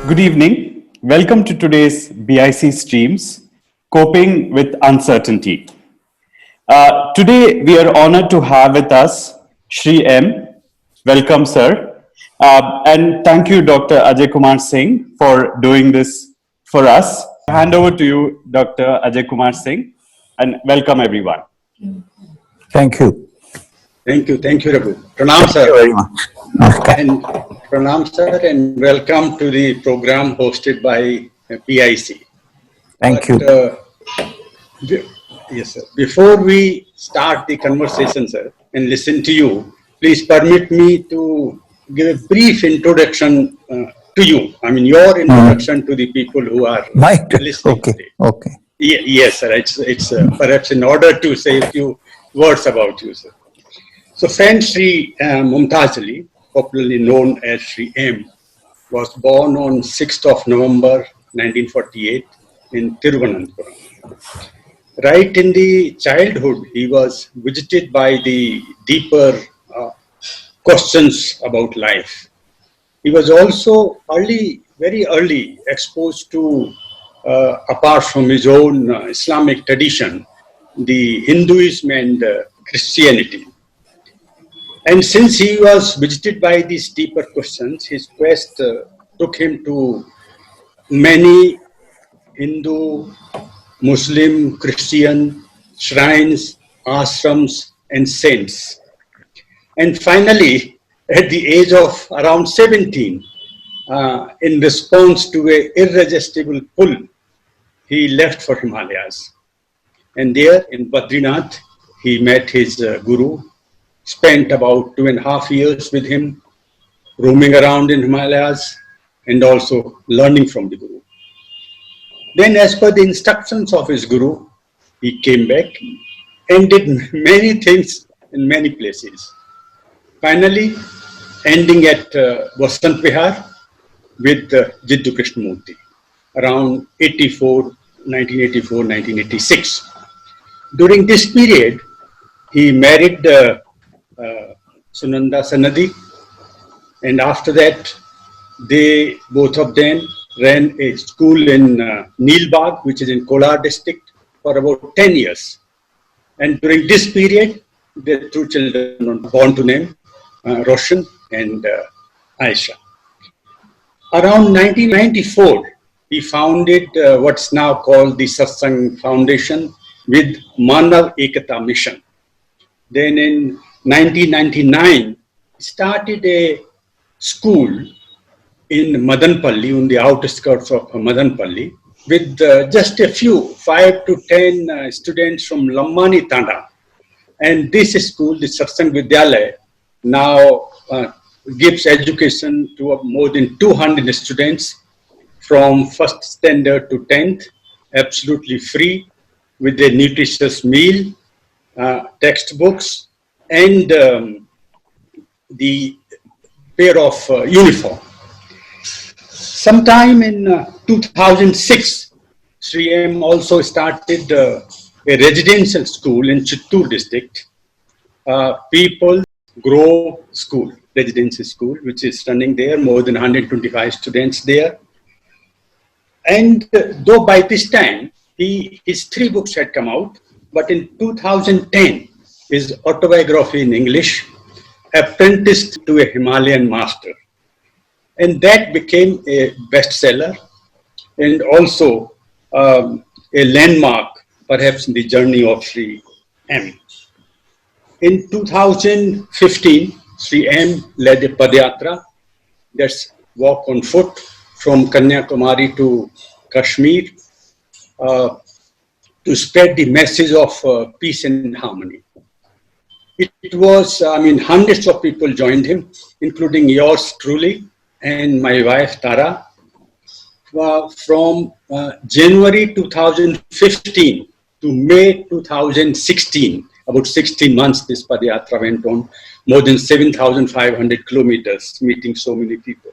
Good evening. Welcome to today's BIC streams, Coping with Uncertainty. Today, we are honored to have with us Shri M. Welcome, sir. And thank you, Dr. Ajay Kumar Singh, for doing this for us. Hand over to you, Dr. Ajay Kumar Singh, and welcome everyone. Thank you. Thank you, Raghu. Pranam, sir. Thank you very much. And Pranam, sir, and welcome to the program hosted by PIC. Thank you. Yes, sir. Before we start the conversation, sir, and listen to you, please permit me to give a brief introduction to you. I mean, your introduction to the people who are listening today. Okay. Yes, sir. It's perhaps in order to say a few words about you, sir. So, friend Sri Mumtaz Ali, popularly known as Sri M, was born on 6th of November 1948 in Thiruvananthapuram. Right in the childhood, he was visited by the deeper questions about life. He was also very early exposed to, apart from his own Islamic tradition, the Hinduism and Christianity. And since he was visited by these deeper questions, his quest took him to many Hindu, Muslim, Christian shrines, ashrams, and saints. And finally, at the age of around 17, in response to an irresistible pull, he left for Himalayas. And there in Badrinath, he met his guru, spent about 2.5 years with him, roaming around in Himalayas and also learning from the guru. Then, as per the instructions of his guru, he came back and did many things in many places. Finally, ending at Vasant Vihar with Jiddu Krishnamurti around 1984-1986. During this period, he married Sunanda Sanadi, and after that, both of them ran a school in Nilbag, which is in Kolar district, for about 10 years. And during this period, their two children were born to name, Roshan and Aisha. Around 1994, he founded what's now called the Satsang Foundation with Manav Ekata Mission. Then in 1999, he started a school in Madanpalli, on the outskirts of Madanpalli, with just a few, 5 to 10 students from Lammani Tanda. And this school, the Satsang Vidyalaya, now gives education to more than 200 students from first standard to 10th, absolutely free, with a nutritious meal, textbooks, and the pair of uniform. Sometime in 2006, Sri M also started a residential school in Chittoor district, People Grow School, residential school, which is running there, more than 125 students there. And though by this time, his 3 books had come out, but in 2010, his autobiography in English, Apprenticed to a Himalayan Master. And that became a bestseller and also a landmark, perhaps in the journey of Sri M. In 2015, Sri M led a Padyatra, that's walk on foot from Kanyakumari to Kashmir, to spread the message of peace and harmony. It was, hundreds of people joined him, including yours truly and my wife Tara. From January 2015 to May 2016, about 16 months this Padyatra went on, more than 7,500 kilometers, meeting so many people.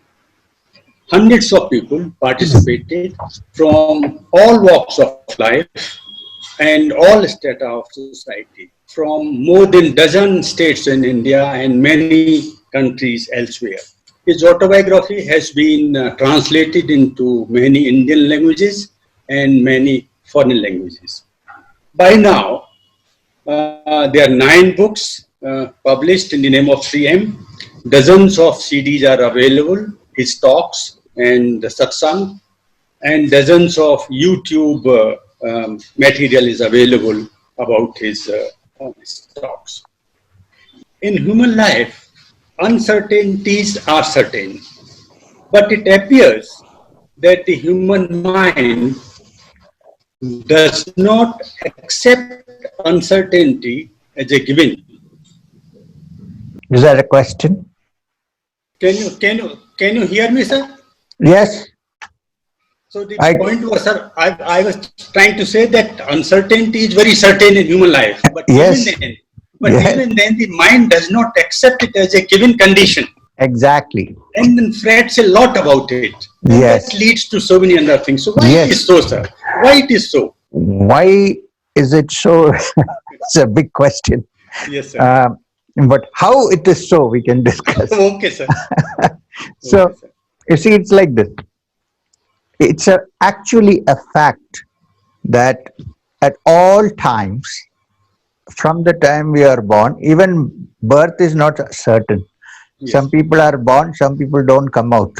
Hundreds of people participated from all walks of life and all strata of society, from more than dozen states in India and many countries elsewhere. His autobiography has been translated into many Indian languages and many foreign languages. By now, there are 9 books published in the name of Sri M. Dozens of CDs are available, his talks and the satsang, and dozens of YouTube material is available about his talks. In human life, uncertainties are certain, but it appears that the human mind does not accept uncertainty as a given. Is that a question? Can you hear me, sir? Yes. So the point was, sir, I was trying to say that uncertainty is very certain in human life, but Yes. even then the mind does not accept it as a given condition. Exactly. And then frets a lot about it. And Yes. that leads to so many other things. So why Yes. it is so, sir? Why it is so? Why is it so? It's a big question. Yes, sir. But how it is so, we can discuss. Okay, sir. So, Okay, sir. you see, it's like this. It's actually a fact that at all times, from the time we are born, even birth is not certain. Yes. Some people are born, some people don't come out.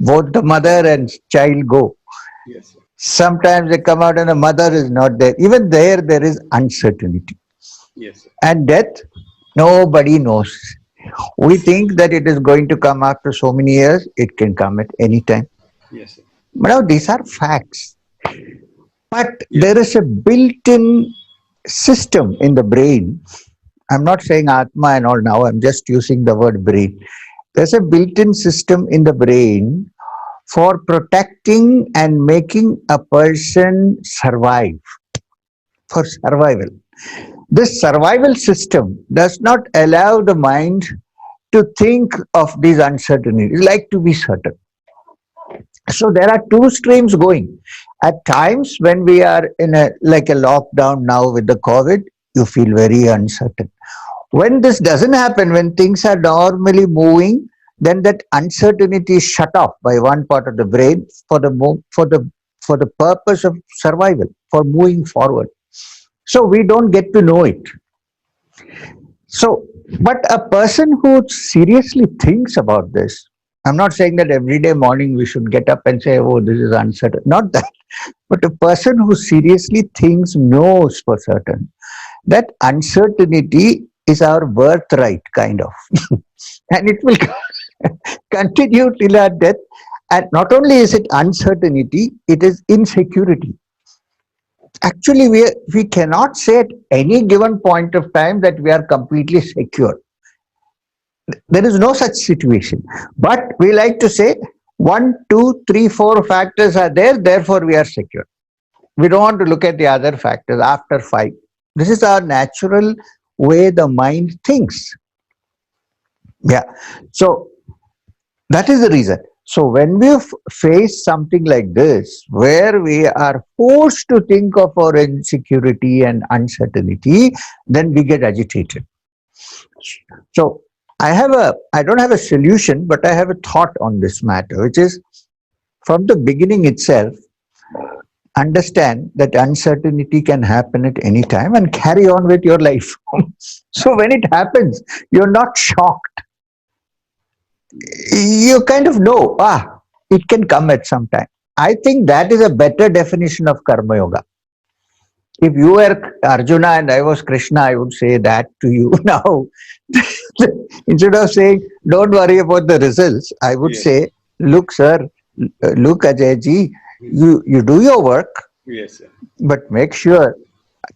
Both the mother and child go. Yes, sir. Sometimes they come out and the mother is not there. Even there is uncertainty. Yes, sir. And death, nobody knows. We think that it is going to come after so many years. It can come at any time. Yes, sir. But now these are facts. But there is a built-in system in the brain. I'm not saying Atma and all now. I'm just using the word brain. There's a built-in system in the brain for protecting and making a person survive. For survival. This survival system does not allow the mind to think of these uncertainties, like to be certain. So there are two streams going. At times when we are in a lockdown now with the COVID, you feel very uncertain. When this doesn't happen, when things are normally moving, then that uncertainty is shut off by one part of the brain for the purpose of survival, for moving forward. So we don't get to know it. So, but a person who seriously thinks about this, I'm not saying that every day morning we should get up and say, oh, this is uncertain. Not that. But a person who seriously thinks knows for certain that uncertainty is our birthright, kind of. And it will continue till our death. And not only is it uncertainty, it is insecurity. Actually, we cannot say at any given point of time that we are completely secure. There is no such situation. But we like to say 1, 2, 3, 4 factors are there, therefore we are secure. We don't want to look at the other factors after 5. This is our natural way the mind thinks. Yeah. So that is the reason. So when we face something like this, where we are forced to think of our insecurity and uncertainty, then we get agitated. So I don't have a solution, but I have a thought on this matter, which is from the beginning itself, understand that uncertainty can happen at any time and carry on with your life. So when it happens, you're not shocked. You kind of know, it can come at some time. I think that is a better definition of Karma Yoga. If you were Arjuna and I was Krishna, I would say that to you now. Instead of saying, don't worry about the results, I would say, look, sir, look, Ajay-ji, you do your work, Yes, sir. but make sure,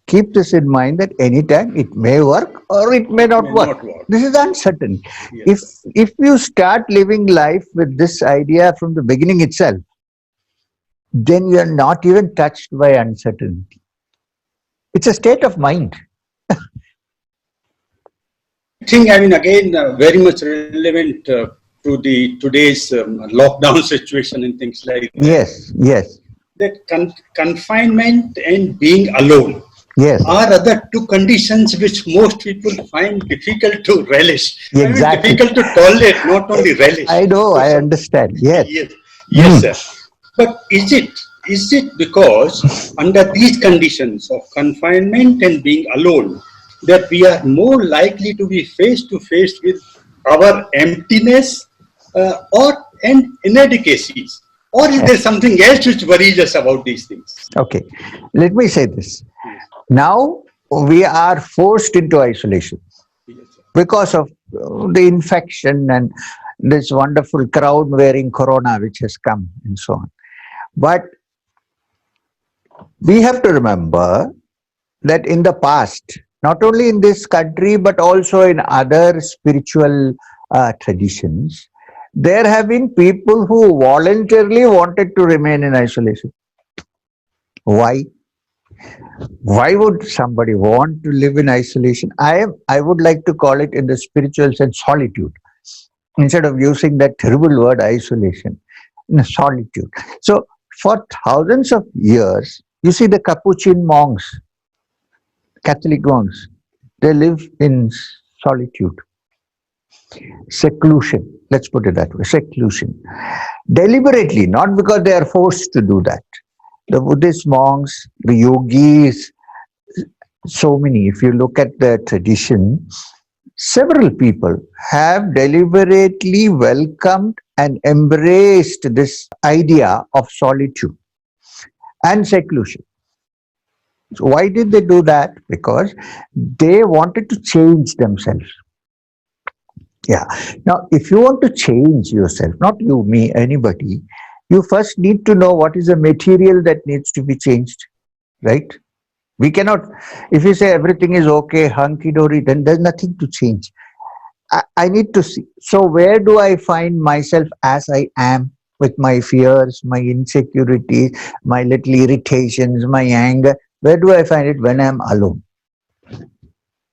keep this in mind that anytime it may work or it may not work. This is uncertain. Yes, If you start living life with this idea from the beginning itself, then you are not even touched by uncertainty. It's a state of mind. I think, again, very much relevant to today's lockdown situation and things like that. Yes. That confinement and being alone. Yes, are other two conditions which most people find difficult to relish. I mean, exactly. difficult to tolerate, not only relish. I know, So, I understand. Yes. yes, yes, Mm. sir. But is it because under these conditions of confinement and being alone that we are more likely to be face to face with our emptiness or and inadequacies? Or is there something else which worries us about these things? Okay. Let me say this. Yes, Now we are forced into isolation yes, sir. because of the infection and this wonderful crowd wearing corona which has come and so on. But we have to remember that in the past, not only in this country but also in other spiritual traditions, there have been people who voluntarily wanted to remain in isolation. Why? Why would somebody want to live in isolation? I would like to call it in the spiritual sense solitude instead of using that terrible word isolation. In solitude. So for thousands of years, you see the Capuchin monks, Catholic monks, they live in solitude, seclusion. Let's put it that way, seclusion. Deliberately, not because they are forced to do that. The Buddhist monks, the yogis, so many, if you look at the tradition, several people have deliberately welcomed and embraced this idea of solitude and seclusion. So why did they do that? Because they wanted to change themselves. Yeah. Now, if you want to change yourself, not you, me, anybody, you first need to know what is the material that needs to be changed, right? We cannot, if you say everything is okay, hunky dory, then there's nothing to change. I need to see. So, where do I find myself as I am with my fears, my insecurities, my little irritations, my anger? Where do I find it when I'm alone?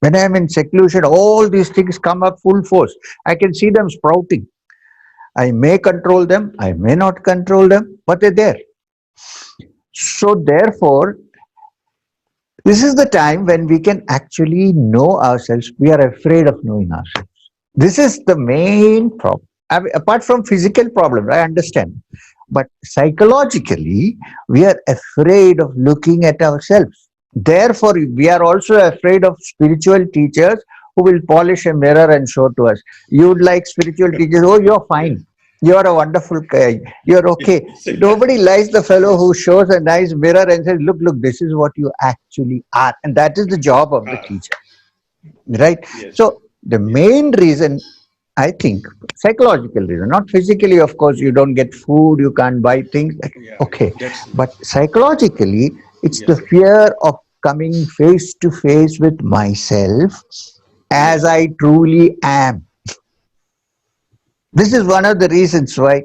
When I'm in seclusion, all these things come up full force. I can see them sprouting. I may control them, I may not control them, but they're there. So, therefore, this is the time when we can actually know ourselves. We are afraid of knowing ourselves. This is the main problem. I mean, apart from physical problems, I understand. But psychologically, we are afraid of looking at ourselves. Therefore, we are also afraid of spiritual teachers who will polish a mirror and show to us. You would like spiritual teachers, oh, you're fine. You're a wonderful guy. You're okay. Nobody likes the fellow who shows a nice mirror and says, look, this is what you actually are. And that is the job of the teacher. Right? Yes. So, the main reason, I think, psychological reason, not physically, of course, you don't get food, you can't buy things. Yeah, Okay. that's But psychologically, it's the yes. fear of coming face to face with myself as Yes. I truly am. This is one of the reasons why.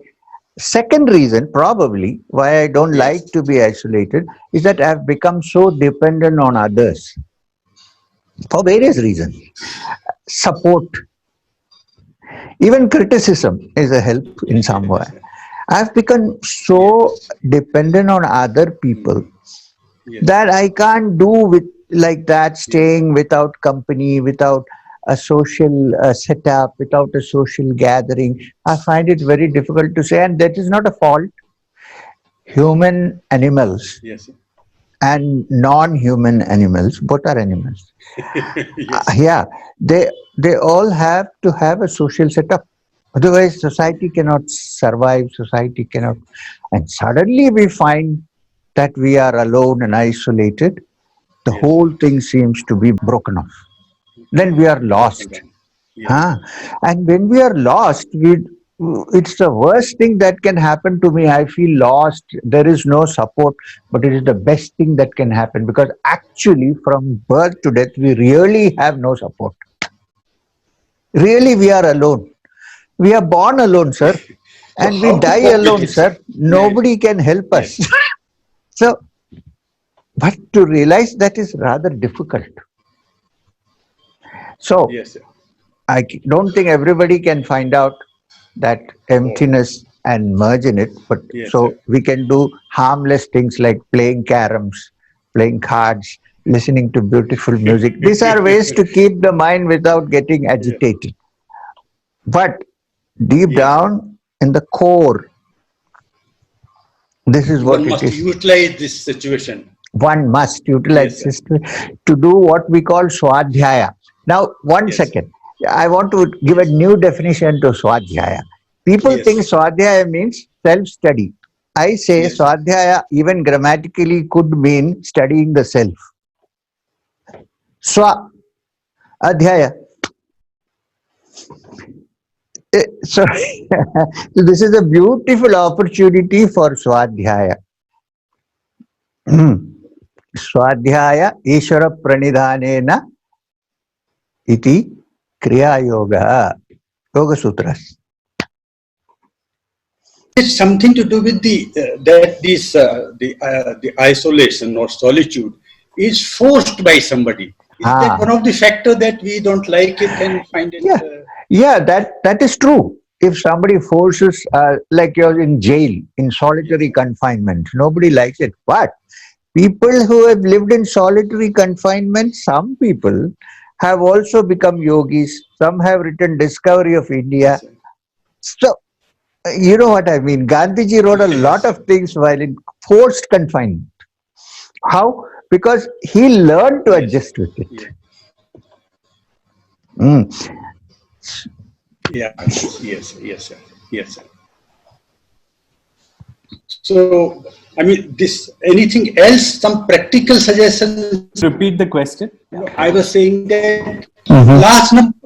Second reason, probably, why I don't Yes. like to be isolated is that I've become so dependent on others for various reasons. Support, even criticism is a help in some way. I've become so dependent on other people Yes. that I can't do with like that, staying without company, without a social setup, without a social gathering. I find it very difficult to say, and that is not a fault. Human animals Yes. and non-human animals, both are animals. Yes. Yeah, they all have to have a social setup. Otherwise, society cannot survive. Society cannot, and suddenly we find that we are alone and isolated. The Yes. whole thing seems to be broken off. Then we are lost. Yes. Huh? And when we are lost, it's the worst thing that can happen to me. I feel lost. There is no support, but it is the best thing that can happen because actually, from birth to death, we really have no support. Really, we are alone. We are born alone, sir, So and we how to die cope with alone, it, sir? sir. Nobody can help us. Yes. So, but to realize that is rather difficult. So, Yes, sir. I don't think everybody can find out that emptiness and merge in it. But Yes, so sir. we can do harmless things like playing caroms, playing cards, listening to beautiful music. These are ways to keep the mind without getting agitated. But deep Yes. down in the core, this is what One it must is. utilize this situation. One must utilize Yes, sir. this to do what we call swadhyaya. Now, one Yes. second. I want to give a new definition to swadhyaya. People Yes. think swadhyaya means self-study. I say Yes. swadhyaya even grammatically could mean studying the self. Swa adhyaya. So, so this is a beautiful opportunity for swadhyaya. Swadhyaya Ishvara Pranidhanena iti Kriya Yoga. Yoga Sutras. It's something to do with the isolation or solitude is forced by somebody. Is that one of the factor that we don't like it and find it? Yeah, that is true. If somebody forces, like you're in jail, in solitary confinement, nobody likes it. But people who have lived in solitary confinement, some people have also become yogis. Some have written Discovery of India. Yes, So, you know what I mean. Gandhiji wrote a lot of things while in forced confinement. How? Because he learned to adjust with it. Yeah. Mm. Yeah. Yes. Yes, sir. Yes, sir. So, I mean, this anything else? Some practical suggestions? Repeat the question. I was saying that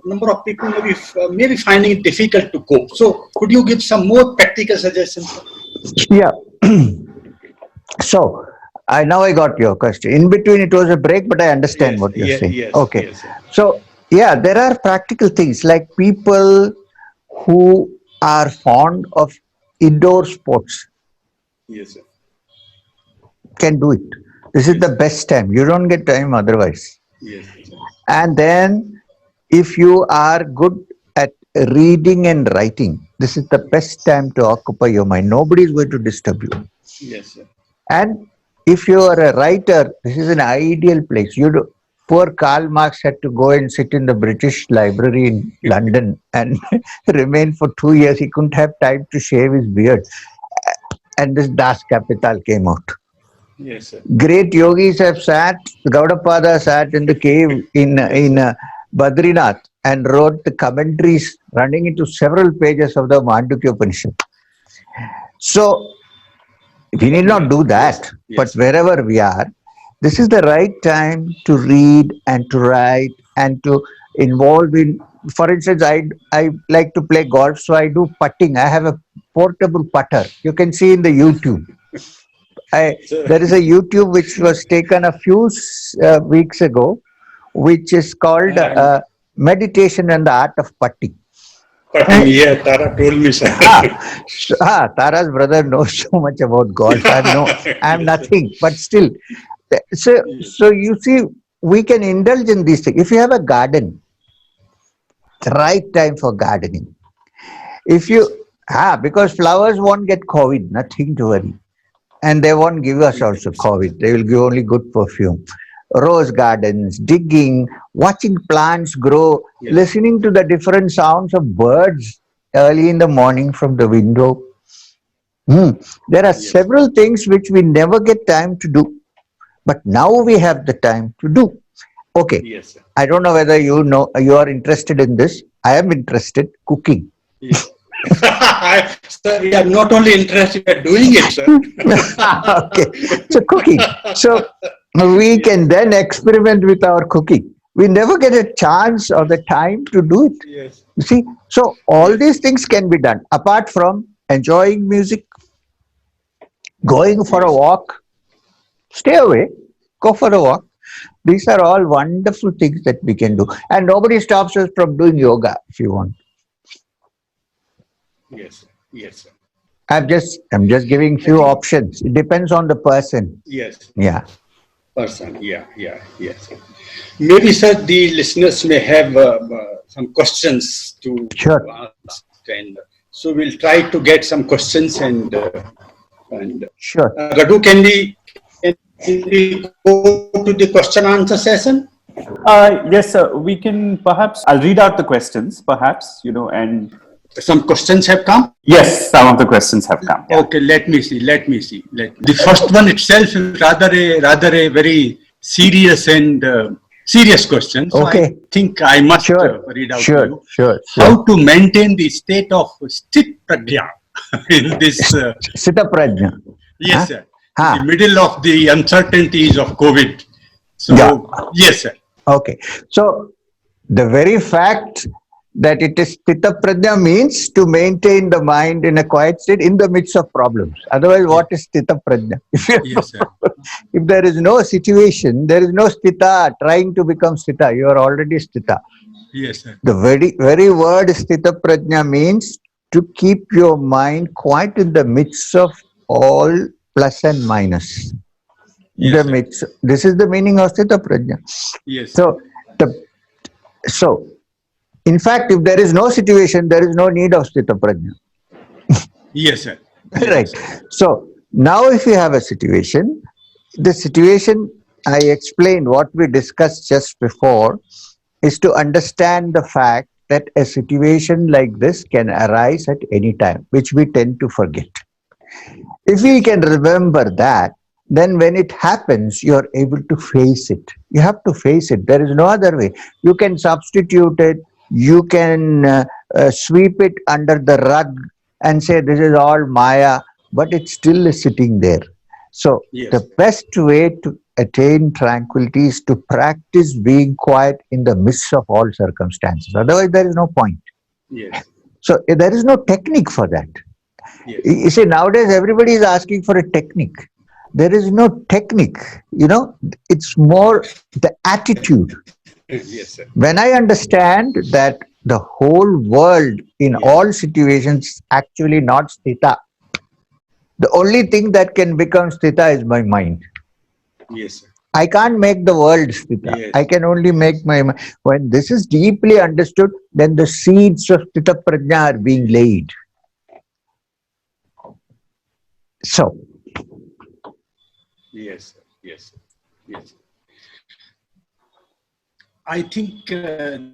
number of people may be finding it difficult to cope. So, could you give some more practical suggestions? Yeah. So, now I got your question. In between, it was a break, but I understand what you're saying. Yes, Okay. yes, sir. So, yeah, there are practical things like people who are fond of indoor sports Yes, sir. can do it. This is the best time. You don't get time otherwise. Yes, sir. And then, if you are good at reading and writing, this is the best time to occupy your mind. Nobody is going to disturb you. Yes, sir. And if you are a writer, this is an ideal place. Poor Karl Marx had to go and sit in the British Library in London and remain for 2 years. He couldn't have time to shave his beard. And this Das Kapital came out. Yes, sir. Great yogis have sat, Gaudapada sat in the cave in Badrinath and wrote the commentaries running into several pages of the Mandukya Upanishad. So, we need not do that, but wherever we are, this is the right time to read and to write and to involve in. For instance, I like to play golf, so I do putting. I have a portable putter. You can see in the YouTube. There is a YouTube which was taken a few weeks ago, which is called Meditation and the Art of Putting. Yeah, Tara told me, sir. Tara's brother knows so much about golf. I'm nothing, but still. So you see, we can indulge in these things. If you have a garden, right time for gardening. If you, because flowers won't get COVID, nothing to worry. And they won't give us also COVID. They will give only good perfume. Rose gardens, digging, watching plants grow, listening to the different sounds of birds early in the morning from the window. There are several things which we never get time to do, but now we have the time to do. Okay. Yes, sir. I don't know whether you are interested in this. I am interested. Cooking. Yes. Sir, we are not only interested in doing it, sir. Okay. So cooking. So we can then experiment with our cooking. We never get a chance or the time to do it. Yes. You see, so all these things can be done apart from enjoying music, going for a walk, stay away, go for a walk. These are all wonderful things that we can do. And nobody stops us from doing yoga if you want. Yes, yes, sir. I'm just giving few options. It depends on the person. Yes. Yeah. Person. Yeah. Yes. Maybe, sir, the listeners may have some questions to ask, and so we'll try to get some questions and sure. Radu, can we Can we go to the question answer session? Yes, sir. We can perhaps, I'll read out the questions, perhaps, and Some questions have come. yes, some of the questions have come. Yeah. Okay, let me see. The first one itself is rather a very serious and serious question. So Okay. I think I must Sure, read out to sure, you. sure. How to maintain the state of sthit prajna in this, Sita Prajna. yes, Huh? sir, Huh. in the middle of the uncertainties of COVID. So, Yeah. yes, sir. Okay. So the very fact that it is Sthita Prajna means to maintain the mind in a quiet state in the midst of problems. Otherwise, what is Sthita Prajna? Yes, sir. If there is no situation, there is no Sthita trying to become Sthita. You are already Sthita. Yes, sir. The very word Sthita Prajna means to keep your mind quiet in the midst of all plus and minus. Yes, The sir. midst. This is the meaning of Sthita Prajna. Yes, sir. So, in fact, if there is no situation, there is no need of Sthita Prajna. Yes, sir. Right. So, now if you have a situation, the situation I explained, what we discussed just before, is to understand the fact that a situation like this can arise at any time, which we tend to forget. If we can remember that, then when it happens, you are able to face it. You have to face it. There is no other way. You can substitute it. You can sweep it under the rug and say this is all Maya, but it still is sitting there. So Yes. the best way to attain tranquility is to practice being quiet in the midst of all circumstances. Otherwise, there is no point. Yes. So there is no technique for that. Yes. You see, nowadays everybody is asking for a technique. There is no technique, it's more the attitude. Yes, sir. When I understand that the whole world in all situations actually not sthita, the only thing that can become sthita is my mind. Yes, sir. I can't make the world sthita. Yes. I can only make my mind. When this is deeply understood, then the seeds of sthita prajna are being laid. So, Yes, sir. Yes, sir. Yes. I think the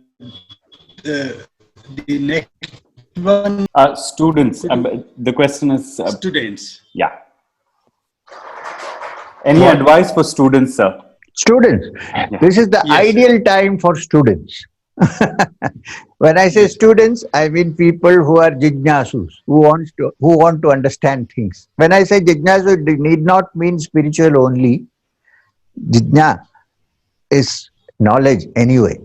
next one, Students, the question is, students. yeah. Any What? advice for students, sir? students, this is the Yes, sir. ideal time for students. When I say Yes. students, I mean people who are jignasus, who want to understand things. When I say jignasu, it need not mean spiritual only. Jigna is knowledge anyway.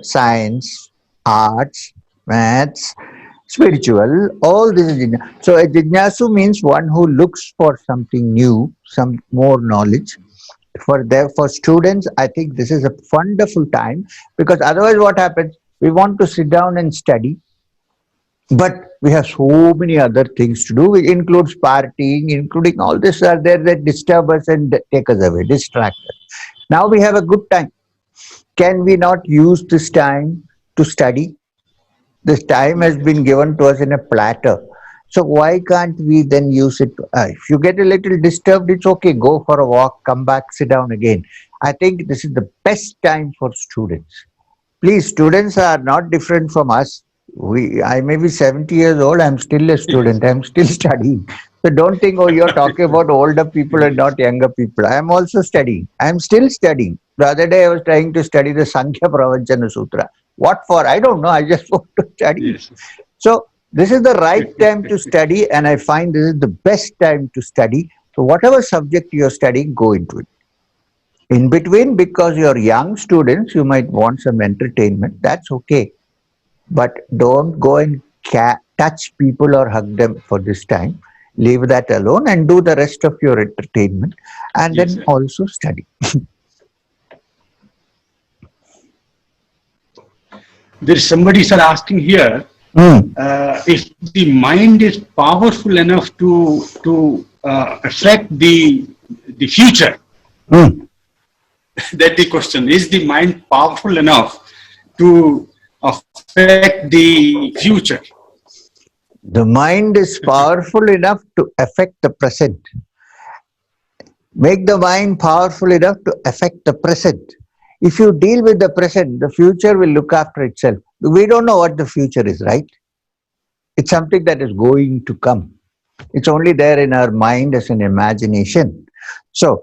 Science, arts, maths, spiritual, all this is jigna. So a jignasu means one who looks for something new, some more knowledge. For students, I think this is a wonderful time, because otherwise what happens, we want to sit down and study, but we have so many other things to do. It includes partying, including all this are there that disturb us and take us away, distract us. Now we have a good time. Can we not use this time to study? This time has been given to us in a platter. So why can't we then use it? If you get a little disturbed, it's okay. Go for a walk, come back, sit down again. I think this is the best time for students. Please, students are not different from us. I may be 70 years old. I'm still a student. I'm still studying. So don't think, oh, you're talking about older people and not younger people. I'm also studying. I'm still studying. The other day I was trying to study the Sankhya Pravanchana Sutra. What for? I don't know. I just want to study. Yes. So this is the right time to study, and I find this is the best time to study. So whatever subject you're studying, go into it. In between, because you're young students, you might want some entertainment. That's okay. But don't go and touch people or hug them for this time. Leave that alone and do the rest of your entertainment, and Yes, then sir. also study. There is somebody, sir, asking here if the mind is powerful enough to affect the future. That the question, is the mind powerful enough to affect the future? The mind is powerful enough to affect the present. Make the mind powerful enough to affect the present. If you deal with the present, the future will look after itself. We don't know what the future is, right? It's something that is going to come. It's only there in our mind as an imagination. So,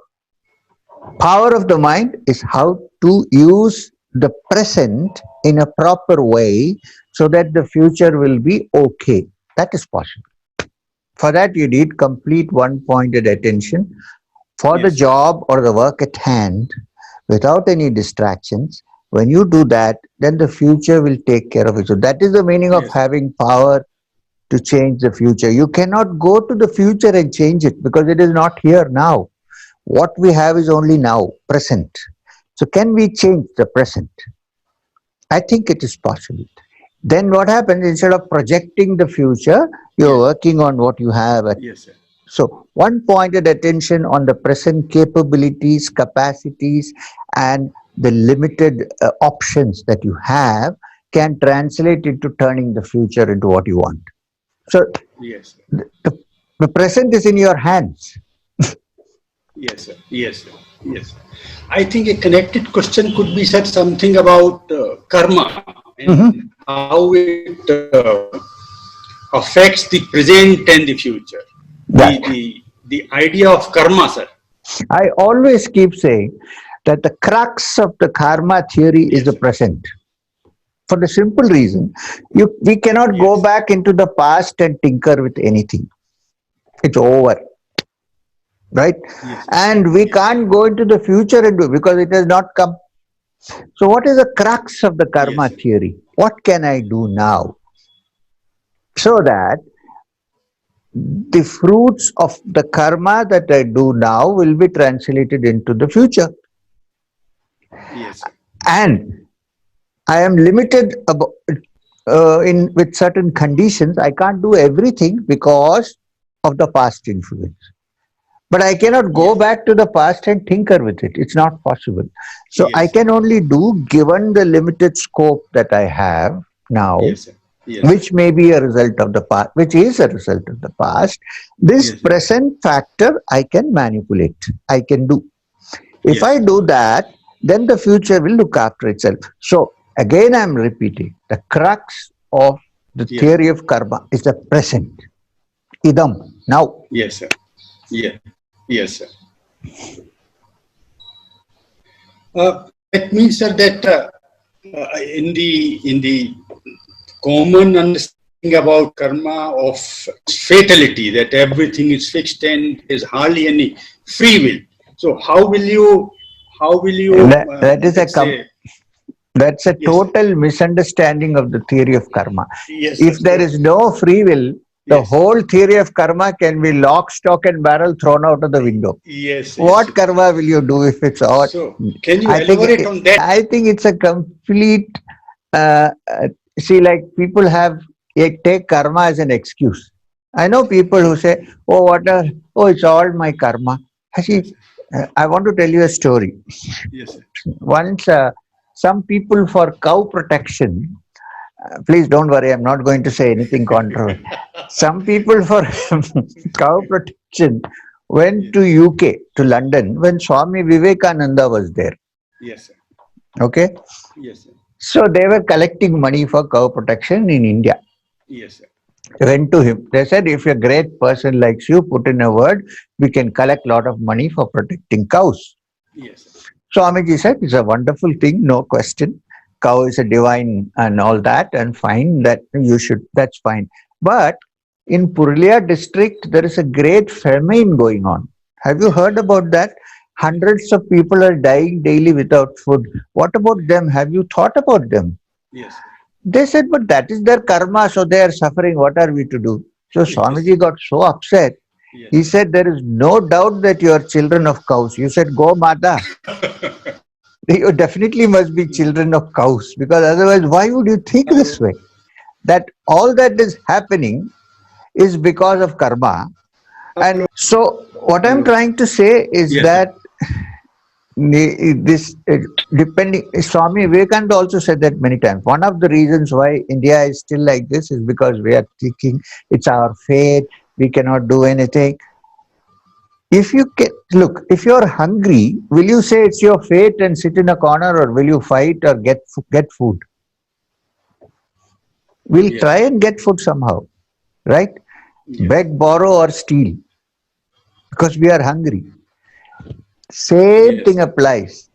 power of the mind is how to use the present in a proper way so that the future will be okay. That is possible. For that, you need complete one pointed attention for the Yes, sir. job or the work at hand without any distractions. When you do that, then the future will take care of it. So, that is the meaning of Yes, sir. having power to change the future. You cannot go to the future and change it because it is not here now. What we have is only now, present. So, can we change the present? I think it is possible. Then what happens instead of projecting the future, you're Yes. working on what you have. Yes, sir. So, one pointed attention on the present capabilities, capacities, and the limited options that you have can translate into turning the future into what you want. So, Yes, sir. the, the present is in your hands. Yes, sir. Yes, sir. Yes. I think a connected question could be said something about karma and how it affects the present and the future. Yeah. The idea of karma, sir. I always keep saying that the crux of the karma theory is Yes, the sir. present. For the simple reason, we cannot go Yes. back into the past and tinker with anything. It's over, right? Yes, sir. And we Yes. can't go into the future and do because it has not come. So, what is the crux of the karma Yes, sir. theory? What can I do now so that the fruits of the karma that I do now will be translated into the future? Yes, sir. And I am limited in with certain conditions. I can't do everything because of the past influence. But I cannot go Yes. back to the past and tinker with it. It's not possible. So I Yes, sir. can only do given the limited scope that I have now, Yes, sir. Yes, which may be a result of the past, which is a result of the past. This Yes, sir. present factor I can manipulate. I can do. If Yes, I sir. do that, then the future will look after itself. So again, I'm repeating the crux of the Yes. theory of karma is the present. Idam, now. Yes, sir. Yeah. Yes, sir. That means, sir, that in the common understanding about karma of fatality, that everything is fixed and there's hardly any free will. So how will you That is let's say that's a yes, total misunderstanding of the theory of karma. yes, If sir. there is no free will, the Yes, whole theory of karma can be lock, stock, and barrel thrown out of the window. yes, What yes. karma will you do if it's all? So can you elaborate on that? I think it's a complete. Uh, uh, See, like people take karma as an excuse. I know people who say, "Oh, it's all my karma." Yes, See, I want to tell you a story. yes, sir. Once, some people for cow protection. Please don't worry, I'm not going to say anything controversial. Some people for cow protection went to UK, to London, when Swami Vivekananda was there. Yes, sir. Okay? Yes, sir. So they were collecting money for cow protection in India. Yes, sir. Went to him. They said, if a great person likes you, put in a word, we can collect a lot of money for protecting cows. Yes, sir. Swamiji said, it's a wonderful thing, no question. Cow is a divine and all that, and fine, that's fine. But in Purulia district, there is a great famine going on. Have you heard about that? Hundreds of people are dying daily without food. What about them? Have you thought about them? Yes, sir. They said, but that is their karma, so they are suffering. What are we to do? So Yes. Swamiji got so upset. Yes. He said, there is no doubt that you are children of cows. You said, go Mata. You definitely must be children of cows, because otherwise, why would you think this way? That all that is happening is because of karma. And so, what I'm trying to say is Yes, that depending, Swami Vivekananda also said that many times. One of the reasons why India is still like this is because we are thinking it's our fate, we cannot do anything. If you can, look, if you're hungry, will you say it's your fate and sit in a corner, or will you fight or get food? We'll Yes, try sir. and get food somehow, right? Yes. Beg, borrow, or steal because we are hungry. Same Yes, thing sir. applies.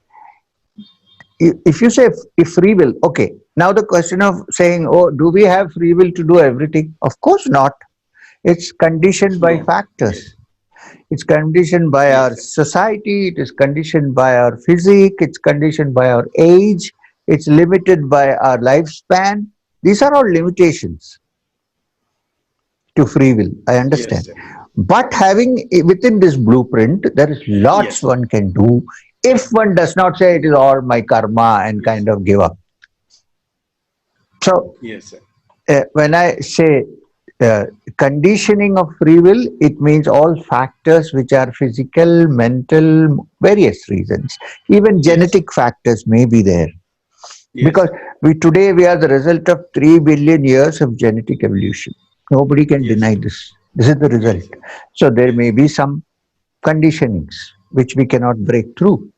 If you say if free will, okay. Now the question of saying, oh, do we have free will to do everything? Of course not. It's conditioned by No. Yes. factors. It's conditioned by Yes, our sir. society, it is conditioned by our physique, it's conditioned by our age, it's limited by our lifespan. These are all limitations to free will, I Yes, understand. sir. But having within this blueprint, there is lots Yes. one can do if one does not say it is all my karma and Yes. kind of give up. So, Yes, sir. when I say uh, conditioning of free will, it means all factors which are physical, mental, various reasons. Even Yes. genetic factors may be there. Yes, Because sir. we are the result of 3 billion years of genetic evolution. Nobody can Yes, deny sir. this. This is the result. Yes, sir. So there Yes. may be some conditionings which we cannot break through.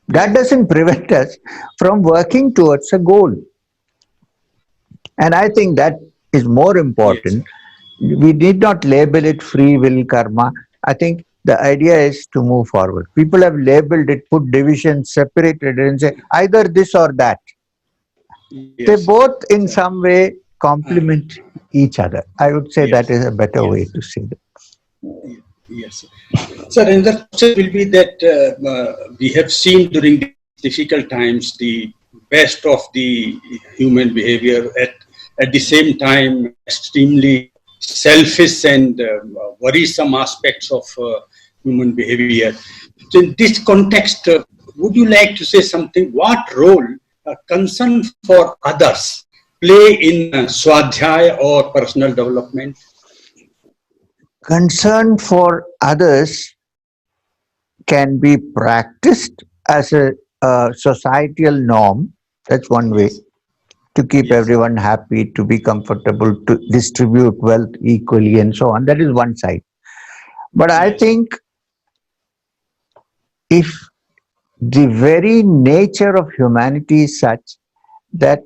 That Yes, sir. doesn't prevent us from working towards a goal. And I think that is more Yes, sir. important. We need not label it free will karma. I think the idea is to move forward. People have labeled it, put division, separated it, and say either this or that. They Yes, sir. both, in Sir. some way, Uh, complement each other. I would say that yes. is a better way Yes. to say that. Yes, sir. Sir, another question will be that we have seen during these difficult times the best of the human behavior, at the same time extremely selfish and worrisome aspects of human behavior. So in this context, would you like to say something? What role concern for others play in swadhyaya or personal development? Concern for others can be practiced as a societal norm. That's one way Yes. to keep Yes. everyone happy, to be comfortable, to distribute wealth equally, and so on. That is one side. But I Yes. think if the very nature of humanity is such that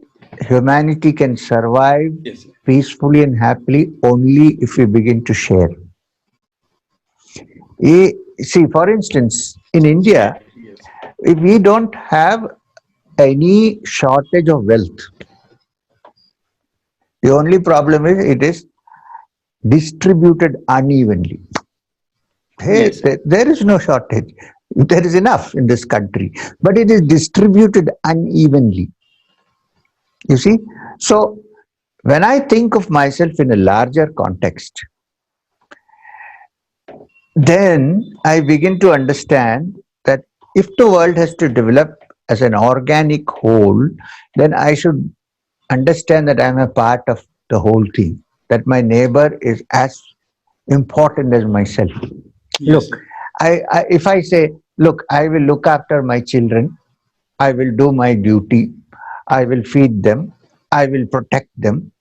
humanity can survive Yes. peacefully and happily only if we begin to share. See, for instance, in Share. India, Yes. if we don't have any shortage of wealth. The only problem is it is distributed unevenly. Hey, Yes, sir. there is no shortage. There is enough in this country, but it is distributed unevenly. You see? So, when I think of myself in a larger context, then I begin to understand that if the world has to develop as an organic whole, then I should understand that I'm a part of the whole thing, that my neighbor is as important as myself. Yes, Look, sir. if I say, look, I will look after my children, I will do my duty, I will feed them, I will protect them,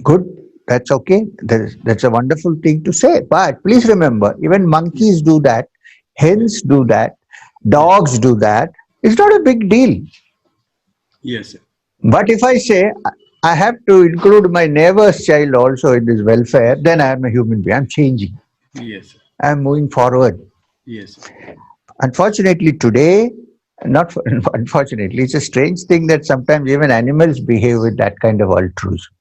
good, that's okay. That's a wonderful thing to say. But please remember, even monkeys do that, hens do that, Yes. dogs do that. It's not a big deal. Yes, sir. But if I say I have to include my neighbor's child also in this welfare, then I am a human being. I'm changing. Yes, sir. I'm moving forward. Yes, sir. Unfortunately, today, not for, unfortunately, it's a strange thing that sometimes even animals behave with that kind of altruism.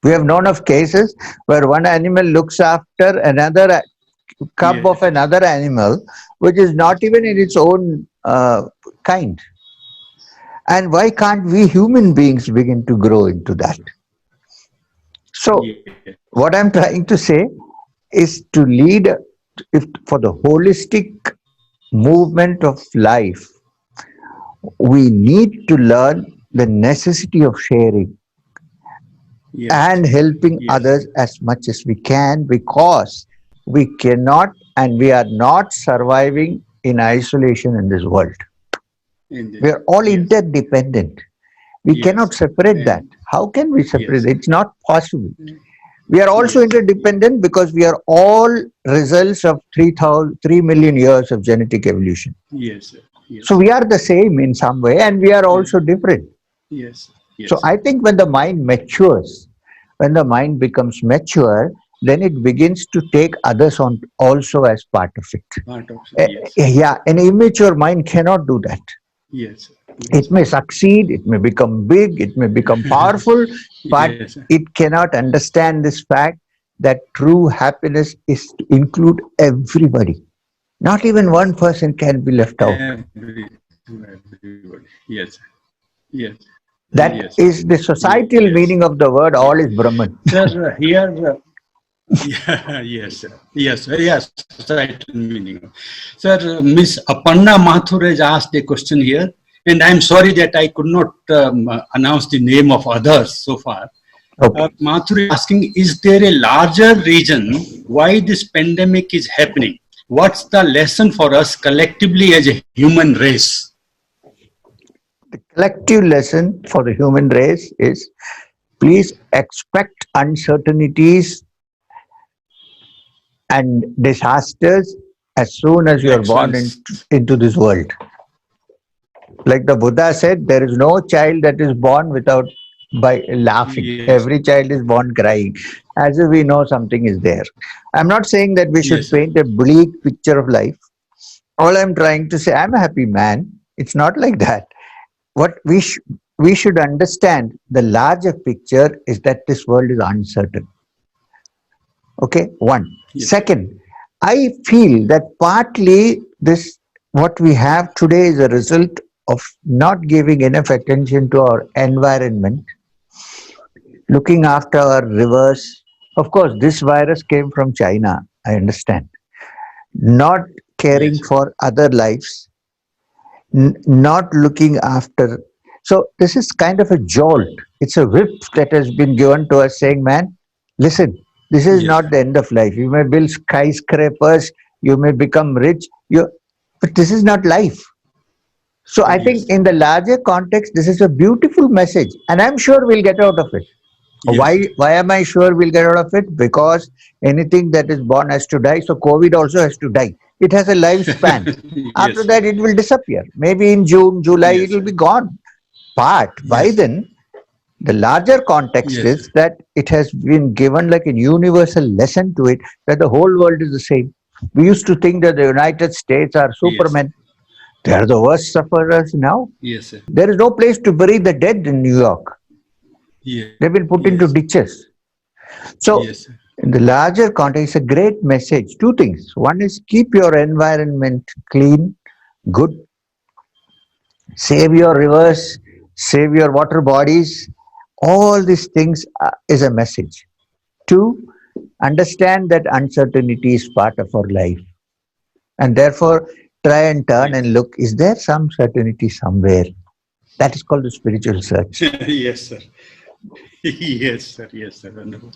We have known of cases where one animal looks after another cub of Yes. another animal, which is not even in its own kind. And why can't we human beings begin to grow into that? So, Yes. what I'm trying to say is to lead, if for the holistic movement of life, we need to learn the necessity of sharing Yes. and helping Yes. others as much as we can, because we cannot and we are not surviving in isolation in this world. Indeed. We are all Yes. interdependent. We Yes. cannot separate that. And How can we separate yes. it? It's not possible. We are also interdependent because we are all results of 3 million years of genetic evolution. Yes, sir. Yes. So we are the same in some way, and we are also different. Yes. Yes. So I think when the mind matures, when the mind becomes mature, then it begins to take others on also as part of it. Part of yes. Yeah, an immature mind cannot do that. Yes. It may succeed, it may become big, it may become powerful, but Yes, sir. it cannot understand this fact that true happiness is to include everybody. Not even one person can be left out. Everybody. Yes. Yes. That Yes. is the societal Yes. meaning of the word, all is Brahman. Sir, here. Yeah, yes, sir. Yes, yes, societal meaning. Sir, Miss Aparna Mathur has asked a question here, and I'm sorry that I could not announce the name of others so far. Okay. Mathur is asking, is there a larger reason why this pandemic is happening? What's the lesson for us collectively as a human race? The collective lesson for the human race is please expect uncertainties and disasters as soon as you are born into this world. Like the Buddha said, there is no child that is born without by laughing. Yes. Every child is born crying, as if we know something is there. I'm not saying that we should Yes, sir. paint a bleak picture of life. All I'm trying to say, I'm a happy man. It's not like that. What we should understand, the larger picture is that this world is uncertain. Okay, one. Yes. Second, I feel that partly this what we have today is a result of not giving enough attention to our environment, looking after our rivers. Of course, this virus came from China, I understand. Not caring Yes. for other lives, not looking after. So this is kind of a jolt. It's a whip that has been given to us saying, man, listen, this is Yes. not the end of life. You may build skyscrapers, you may become rich, but this is not life. So I think Yes. in the larger context, this is a beautiful message, and I'm sure we'll get out of it. Yes. Why am I sure we'll get out of it? Because anything that is born has to die, so COVID also has to die. It has a lifespan. After Yes. that, it will disappear. Maybe in June, July, Yes, it will sir. be gone. But by Yes. then, the larger context Yes, is sir. that it has been given like a universal lesson to it that the whole world is the same. We used to think that the United States are supermen. They are the worst sufferers now. Yes, sir. There is no place to bury the dead in New York. Yes. They've been put into Yes. ditches. So, Yes, sir. in the larger context, a great message. Two things. One is keep your environment clean, good. Save your rivers, save your water bodies. All these things is a message. Two, understand that uncertainty is part of our life. And therefore, try and turn and look, is there some certainty somewhere? That is called the spiritual search. Yes, sir. Yes, sir. Yes, sir. Wonderful.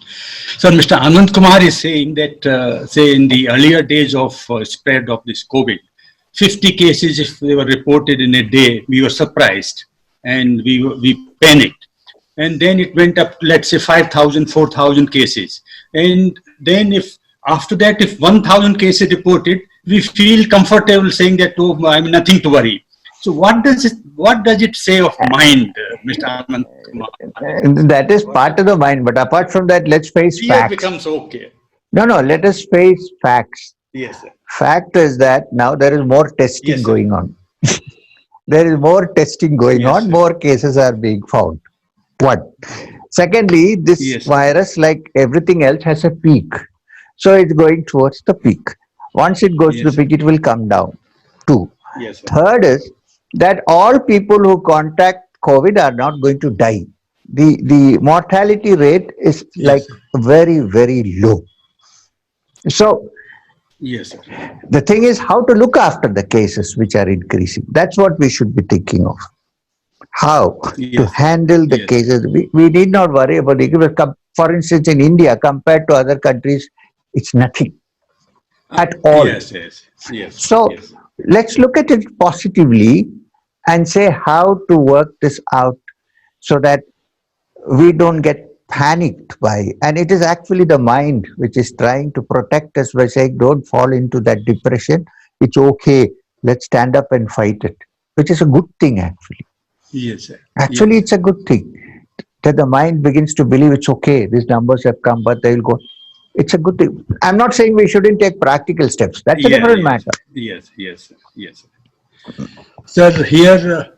So, Mr. Anand Kumar is saying that, say, in the earlier days of spread of this COVID, 50 cases, if they were reported in a day, we were surprised and we panicked. And then it went up, let's say, 5,000, 4,000 cases. And then if after that, if 1,000 cases reported, we feel comfortable saying that, oh, I mean, nothing to worry. So what does it say of mind, Mr. Anand Kumar? And that is part of the mind. But apart from that, let's face Fear facts. becomes okay. No, let us face facts. Yes, sir. Fact is that now there is more testing Yes, sir. going on. There is more testing going Yes, on, sir. more cases are being found. One. Secondly, this Yes, sir. virus, like everything else, has a peak. So it's going towards the peak. Once it goes to Yes, the peak, it will come down. Two. Yes, sir. Third is that all people who contact COVID are not going to die. The mortality rate is Yes, like sir. very, very low. So Yes, sir. the thing is how to look after the cases which are increasing. That's what we should be thinking of. How to Yes. handle the Yes. cases. We need not worry about it. For instance, in India, compared to other countries, it's nothing at all. Yes, yes, yes. So yes. let's look at it positively and say how to work this out so that we don't get panicked by, and it is actually the mind which is trying to protect us by saying, don't fall into that depression. It's okay. Let's stand up and fight it, which is a good thing actually. Yes, sir. Actually, it's a good thing that the mind begins to believe it's okay. These numbers have come, but they will go. It's a good thing. I'm not saying we shouldn't take practical steps. That's a different matter. Yes, yes, yes. Sir, here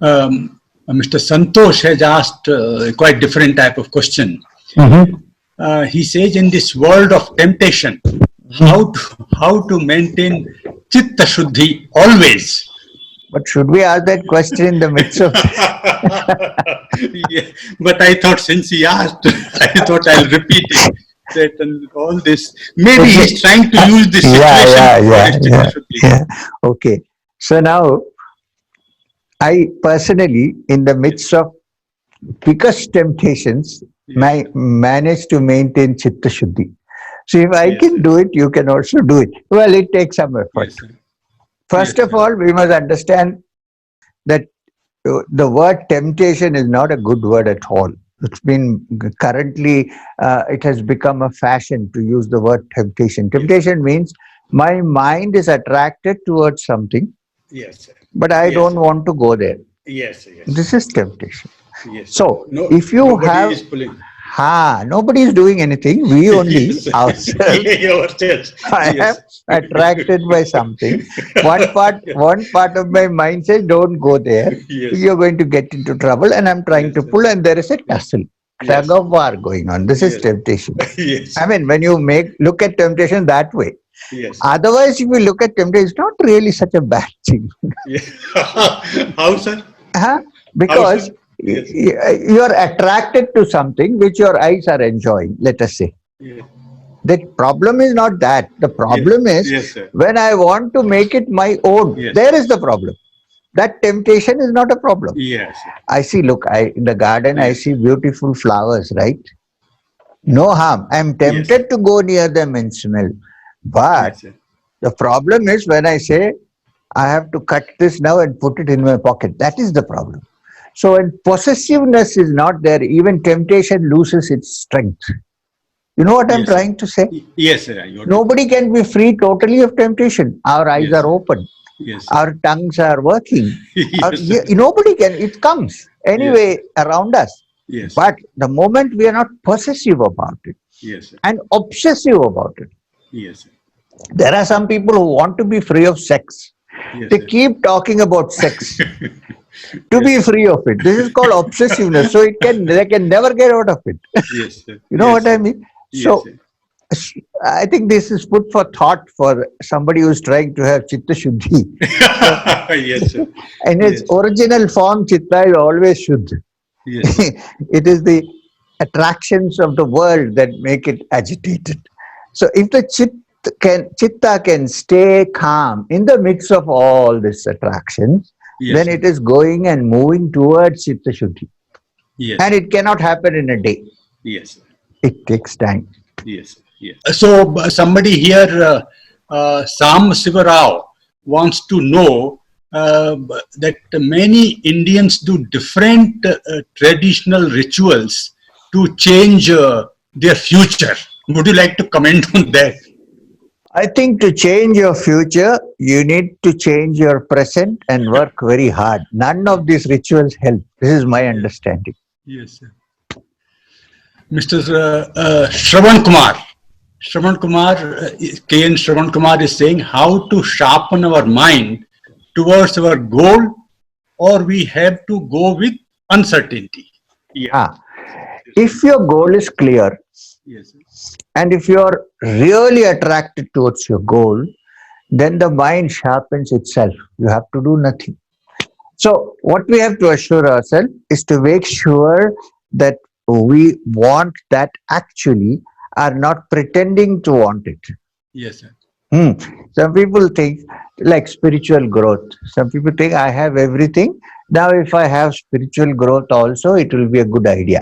Mr. Santosh has asked a quite different type of question. He says, in this world of temptation, how to maintain chitta shuddhi always? But should we ask that question in the midst of? Yeah, but I thought since he asked, I thought I'll repeat it. That and all this, maybe he's trying to use this situation for his chitta shuddhi. Okay. So now, I personally, in the midst of biggest temptations, manage to maintain chitta shuddhi. So if I can do it, you can also do it. Well, it takes some effort. Yes, First of all, we must understand that the word temptation is not a good word at all. It's been currently, it has become a fashion to use the word temptation. Temptation means my mind is attracted towards something, yes, sir. but I don't want to go there. Yes, yes. This is temptation. Yes. So, if you nobody have, is pulling. nobody is doing anything. We only Yes. ourselves Yourselves. I am attracted by something. One part of my mind says, "Don't go there. Yes. You're going to get into trouble." And I'm trying to pull, and there is a tussle, tug of war going on. This is Yes. temptation. Yes. I mean, when you look at temptation that way. Yes. Otherwise, if you look at temptation, it's not really such a bad thing. Yes. How, sir? Because Yes. you are attracted to something which your eyes are enjoying, let us say. Yes. The problem is not that. The problem is Yes, sir. when I want to make it my own, Yes. there is the problem. That temptation is not a problem. Yes. I see, look, in the garden, I see beautiful flowers, right? No harm. I'm tempted to go near them and smell. But Yes, sir. the problem is when I say, I have to cut this now and put it in my pocket. That is the problem. So when possessiveness is not there, even temptation loses its strength. You know what I'm Yes. trying to say? Yes, sir. Nobody can be free totally of temptation. Our eyes Yes. are open. Yes. Our tongues are working. Yes, sir. Nobody can. It comes anyway around us. Yes. But the moment we are not possessive about it Yes, sir. and obsessive about it, Yes, sir. there are some people who want to be free of sex. Yes, They sir. keep talking about sex to be free of it. This is called obsessiveness. So they can never get out of it. Yes, sir. You know Yes, what sir. I mean? Yes, So sir. I think this is put for thought for somebody who's trying to have chitta shuddhi. Yes, sir. In its Yes. original form, chitta is always shuddha. Yes, sir. It is the attractions of the world that make it agitated. So if the chitta can stay calm in the midst of all this attraction, Yes, then sir. it is going and moving towards chitta shuddhi. Yes. And it cannot happen in a day. Yes, sir. It takes time. Yes. Yes. So somebody here, Sam Sivarao, wants to know that many Indians do different traditional rituals to change their future. Would you like to comment on that? I think to change your future, you need to change your present and work very hard. None of these rituals help. This is my understanding. Yes, sir. Mr. Shravan Kumar. Shravan Kumar, KN Shravan Kumar is saying how to sharpen our mind towards our goal, or we have to go with uncertainty. Yeah. If your goal is clear Yes, sir. and if you are really attracted towards your goal, then the mind sharpens itself. You have to do nothing. So what we have to assure ourselves is to make sure that we want that actually, are not pretending to want it. Yes, sir. Some people think like spiritual growth. Some people think I have everything. Now if I have spiritual growth also, it will be a good idea.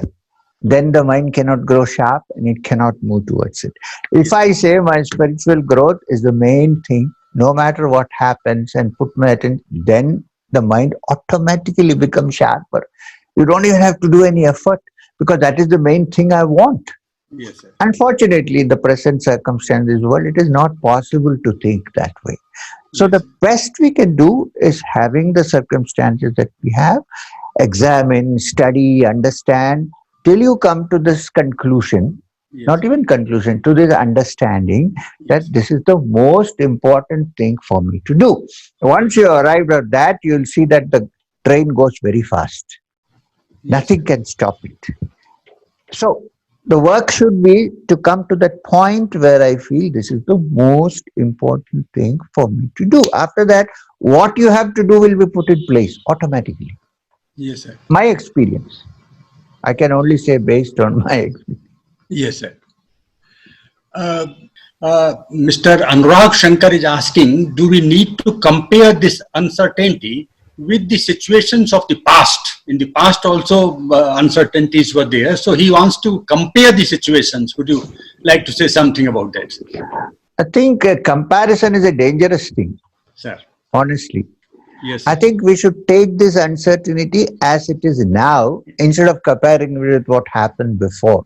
Then the mind cannot grow sharp and it cannot move towards it. If I say my spiritual growth is the main thing, no matter what happens, and put my attention, then the mind automatically becomes sharper. You don't even have to do any effort because that is the main thing I want. Yes, sir. Unfortunately, in the present circumstances world, it is not possible to think that way. So Yes, the sir. best we can do is having the circumstances that we have, examine, study, understand, till you come to this conclusion, Yes, not even conclusion, to this understanding that yes, this is the most important thing for me to do. Once you arrive at that, you'll see that the train goes very fast. yes, sir. Nothing can stop it. So the work should be to come to that point where I feel this is the most important thing for me to do. After that, what you have to do will be put in place automatically. Yes, sir. My experience. I can only say based on my experience. Yes, sir. Uh, Mr. Anurag Shankar is asking, do we need to compare this uncertainty with the situations of the past? In the past also uncertainties were there. So he wants to compare the situations. Would you like to say something about that, I think comparison is a dangerous thing, sir? honestly. Yes, I sir. think we should take this uncertainty as it is now instead of comparing with what happened before.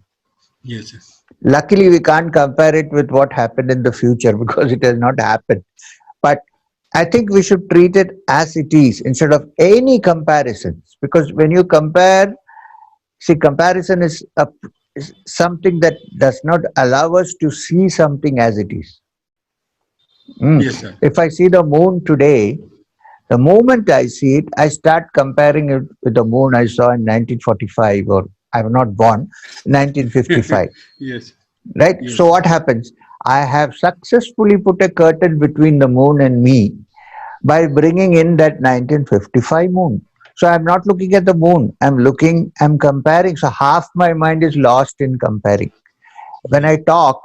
Yes, sir. Luckily, we can't compare it with what happened in the future because it has not happened. But I think we should treat it as it is instead of any comparisons. Because when you compare, see, comparison is something that does not allow us to see something as it is. Yes, sir. If I see the moon today, the moment I see it, I start comparing it with the moon I saw in 1945, or I was not born, 1955. Yes, Right? So yes, what happens? I have successfully put a curtain between the moon and me by bringing in that 1955 moon. So I'm not looking at the moon. I'm comparing. So half my mind is lost in comparing. When I talk,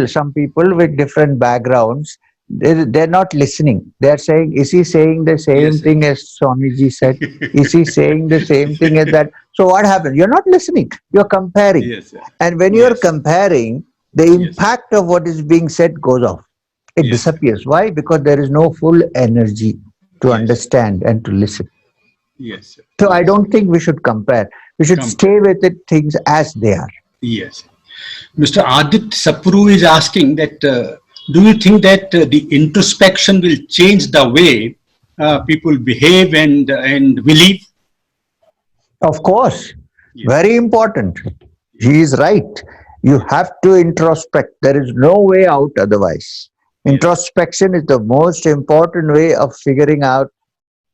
some people with different backgrounds, they're not listening. They're saying, is he saying the yes, same sir. thing as Swamiji said? Is he saying the same thing as that? So what happens? You're not listening. You're comparing. Yes, sir. And when you're Yes, comparing, the yes, impact of what is being said goes off. It yes, sir. disappears. Why? Because there is no full energy to Yes, understand and to listen. yes, sir. So I Yes. don't think we should compare. We should Compare. stay with it, things as they are. Yes. Mr. Adit Sapru is asking that do you think that the introspection will change the way people behave and believe? Of course, Yes. very important. He is right. You have to introspect. There is no way out otherwise. Yes. Introspection is the most important way of figuring out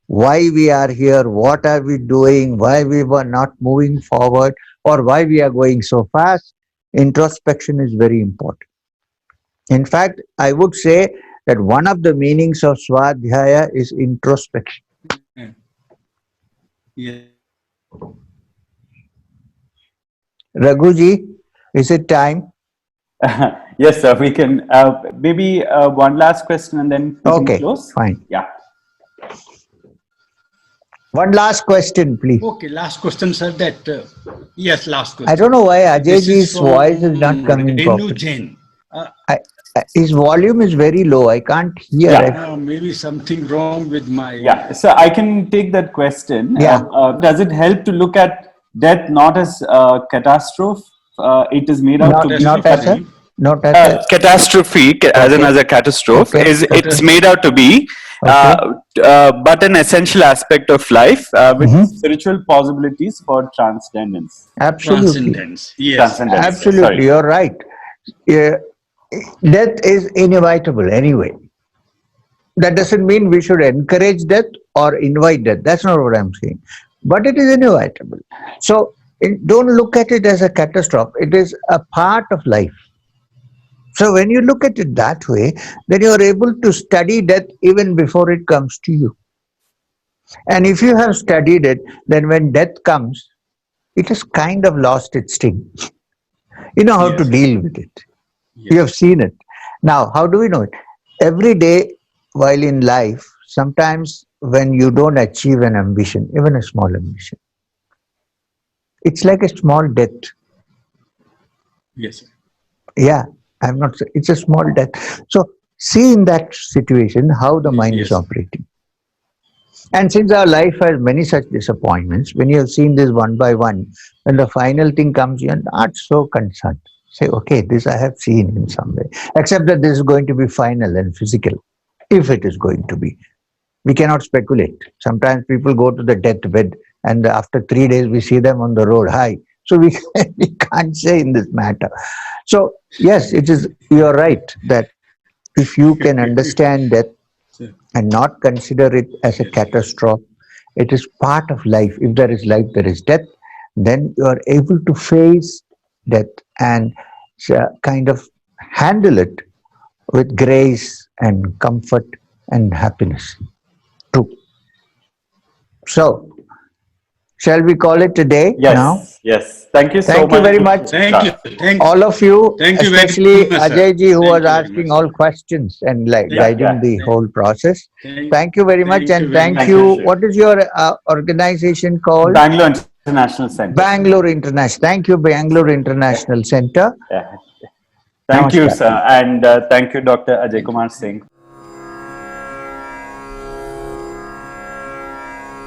why we are here, what are we doing, why we were not moving forward, or why we are going so fast. Introspection is very important. In fact, I would say that one of the meanings of Swadhyaya is introspection. Yes. Raghuji, is it time? Yes, sir. We can maybe one last question and then we can Okay, close. fine. Yeah. One last question, please. Okay, last question, sir. That yes, last question. I don't know why This is Ajayji's from voice is not coming Renu properly. Jain. His volume is very low. I can't hear Yeah. it. Maybe something wrong with my. Yeah. So I can take that question. Yeah. Does it help to look at death not as a catastrophe? It is made out to be Not as a, not as a. catastrophe, as in Okay. as a catastrophe, Okay. is it's made out to be, but an essential aspect of life with spiritual possibilities for transcendence. Absolutely. Transcendence. Yes. Transcendence. Absolutely. Sorry. You're right. Yeah, death is inevitable anyway. That doesn't mean we should encourage death or invite death. That's not what I'm saying. But it is inevitable. So don't look at it as a catastrophe. It is a part of life. So when you look at it that way, then you are able to study death even before it comes to you. And if you have studied it, then when death comes, it has kind of lost its sting. You know how to Yes. deal with it. Yes. You have seen it. Now, how do we know it? Every day while in life, sometimes when you don't achieve an ambition, even a small ambition, it's like a small death. Yes. Yeah, I'm not, it's a small death. So see in that situation how the mind is Yes. operating. And since our life has many such disappointments, when you have seen this one by one, when the final thing comes, you're not so concerned. Say, okay, this I have seen in some way, except that this is going to be final and physical, if it is going to be. We cannot speculate. Sometimes people go to the deathbed, and after 3 days we see them on the road. Hi. So we, we can't say in this matter. So, yes, it is, you're right that if you can understand that and not consider it as a catastrophe, it is part of life. If there is life, there is death. Then you are able to face death and kind of handle it with grace and comfort and happiness too. So, shall we call it a day now? Yes. Thank you so Thank much. you very much. Thank you. Thank All of you, Thank you very especially much, sir. Ajay ji, who Thank was you very asking much, all questions and like Yeah, guiding yeah. the whole process. Thank- Thank you very much, thank you and very thank much. you. Thank you. What is your organization called? Bangalore International Center. Bangalore International. Thank you, Bangalore International Center. Yeah. Thank you, Namaskar. sir. And thank you, Dr. Ajay Kumar Singh.